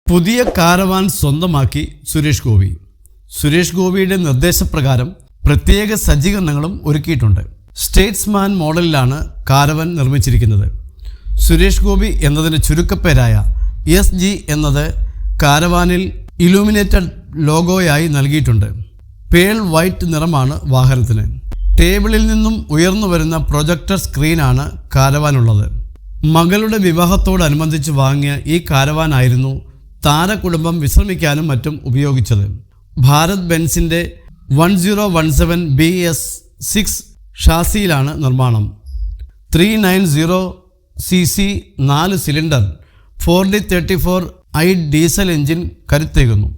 പുതിയ കാരവാൻ സ്വന്തമാക്കി സുരേഷ് ഗോപി. സുരേഷ് ഗോപിയുടെ നിർദ്ദേശപ്രകാരം പ്രത്യേക സജ്ജീകരണങ്ങളും ഒരുക്കിയിട്ടുണ്ട്. സ്റ്റേറ്റ്സ്മാൻ മോഡലിലാണ് കാരവൻ നിർമ്മിച്ചിരിക്കുന്നത്. സുരേഷ് ഗോപി എന്നതിന് ചുരുക്കപ്പേരായ SG എന്നത് കാരവാനിൽ ഇലൂമിനേറ്റഡ് ലോഗോയായി നൽകിയിട്ടുണ്ട്. പേൾ വൈറ്റ് നിറമാണ് വാഹനത്തിന്. ടേബിളിൽ നിന്നും ഉയർന്നു വരുന്ന പ്രൊജക്ടർ സ്ക്രീനാണ് കാരവാനുള്ളത്. മകളുടെ വിവാഹത്തോടനുബന്ധിച്ച് വാങ്ങിയ ഈ കാരവാനായിരുന്നു താരകുടുംബം വിശ്രമിക്കാനും മറ്റും ഉപയോഗിച്ചത്. ഭാരത് ബെൻസിൻ്റെ 1017 BS6 ഷാസിയിലാണ് നിർമ്മാണം. 390cc 4 cylinder 4D34i diesel engine കരുത്തേകുന്നു.